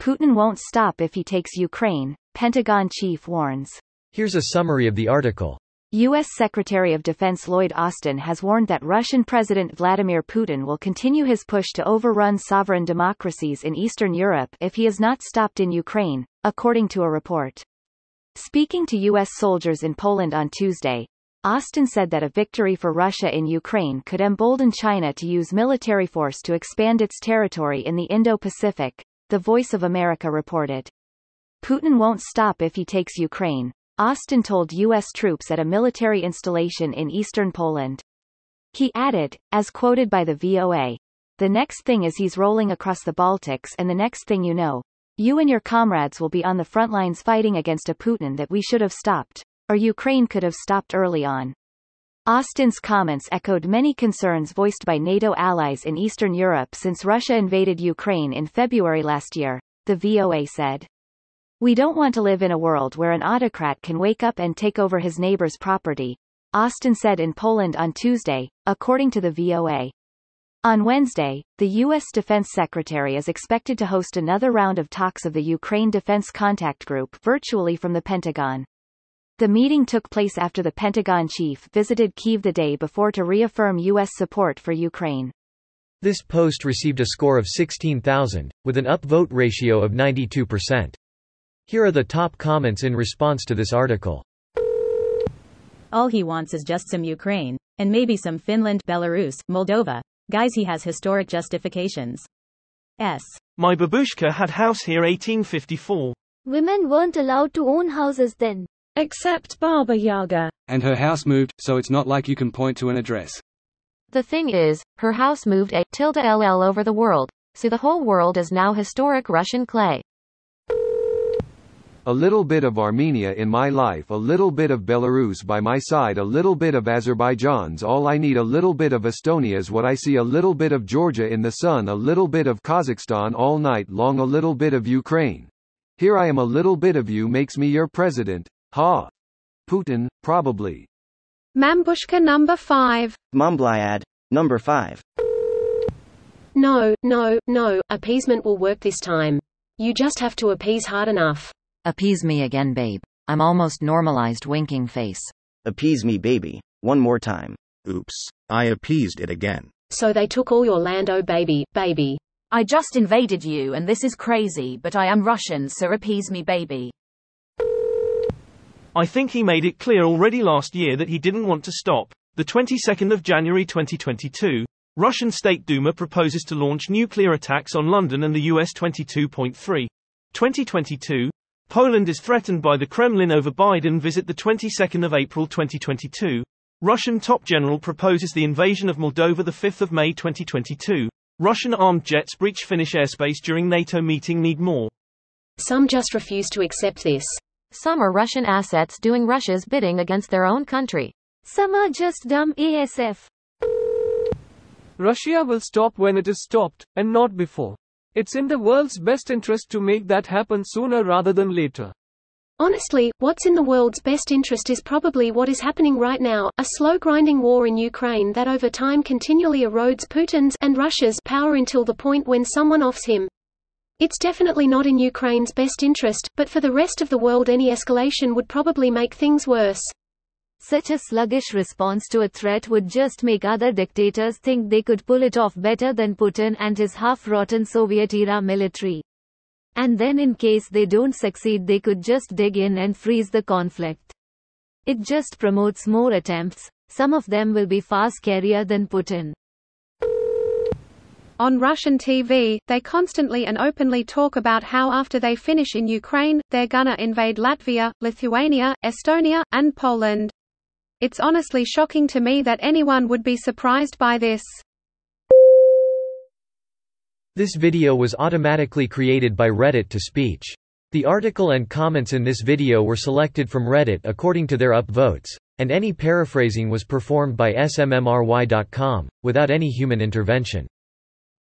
Putin won't stop if he takes Ukraine, Pentagon chief warns. Here's a summary of the article. U.S. Secretary of Defense Lloyd Austin has warned that Russian President Vladimir Putin will continue his push to overrun sovereign democracies in Eastern Europe if he is not stopped in Ukraine, according to a report. Speaking to U.S. soldiers in Poland on Tuesday, Austin said that a victory for Russia in Ukraine could embolden China to use military force to expand its territory in the Indo-Pacific, The Voice of America reported. Putin won't stop if he takes Ukraine, Austin told U.S. troops at a military installation in eastern Poland. He added, as quoted by the VOA, "The next thing is he's rolling across the Baltics, and the next thing you know, you and your comrades will be on the front lines fighting against a Putin that we should have stopped, or Ukraine could have stopped early on." Austin's comments echoed many concerns voiced by NATO allies in Eastern Europe since Russia invaded Ukraine in February last year, the VOA said. "We don't want to live in a world where an autocrat can wake up and take over his neighbor's property," Austin said in Poland on Tuesday, according to the VOA. On Wednesday, the U.S. Defense Secretary is expected to host another round of talks of the Ukraine Defense Contact Group virtually from the Pentagon. The meeting took place after the Pentagon chief visited Kyiv the day before to reaffirm U.S. support for Ukraine. This post received a score of 16,000, with an upvote ratio of 92%. Here are the top comments in response to this article. All he wants is just some Ukraine, and maybe some Finland, Belarus, Moldova. Guys, he has historic justifications. My babushka had house here 1854. Women weren't allowed to own houses then. Except Baba Yaga. And her house moved, so it's not like you can point to an address. The thing is, her house moved ll over the world, so the whole world is now historic Russian clay. A little bit of Armenia in my life, a little bit of Belarus by my side, a little bit of Azerbaijan's all I need, a little bit of Estonia's what I see, a little bit of Georgia in the sun, a little bit of Kazakhstan all night long, a little bit of Ukraine. Here I am, a little bit of you makes me your president. Ha! Putin, probably. Mambushka number 5. Mumblyad, number 5. No, appeasement will work this time. You just have to appease hard enough. Appease me again, babe. I'm almost normalized winking face. Appease me, baby. One more time. Oops, I appeased it again. So they took all your land, oh baby. I just invaded you and this is crazy, but I am Russian, so appease me, baby. I think he made it clear already last year that he didn't want to stop. The 22nd of January 2022, Russian State Duma proposes to launch nuclear attacks on London and the US. 22.3. 2022, Poland is threatened by the Kremlin over Biden visit. The 22nd of April 2022, Russian top general proposes the invasion of Moldova. The 5th of May 2022, Russian armed jets breach Finnish airspace during NATO meeting. Need more. Some just refuse to accept this. Some are Russian assets doing Russia's bidding against their own country. Some are just dumb ASF. Russia will stop when it is stopped, and not before. It's in the world's best interest to make that happen sooner rather than later. Honestly, what's in the world's best interest is probably what is happening right now, a slow grinding war in Ukraine that over time continually erodes Putin's and Russia's power until the point when someone offs him. It's definitely not in Ukraine's best interest, but for the rest of the world any escalation would probably make things worse. Such a sluggish response to a threat would just make other dictators think they could pull it off better than Putin and his half-rotten Soviet-era military. And then in case they don't succeed they could just dig in and freeze the conflict. It just promotes more attempts. Some of them will be far scarier than Putin. On Russian TV, they constantly and openly talk about how after they finish in Ukraine, they're gonna invade Latvia, Lithuania, Estonia, and Poland. It's honestly shocking to me that anyone would be surprised by this. This video was automatically created by Reddit to speech. The article and comments in this video were selected from Reddit according to their upvotes, and any paraphrasing was performed by smmry.com, without any human intervention.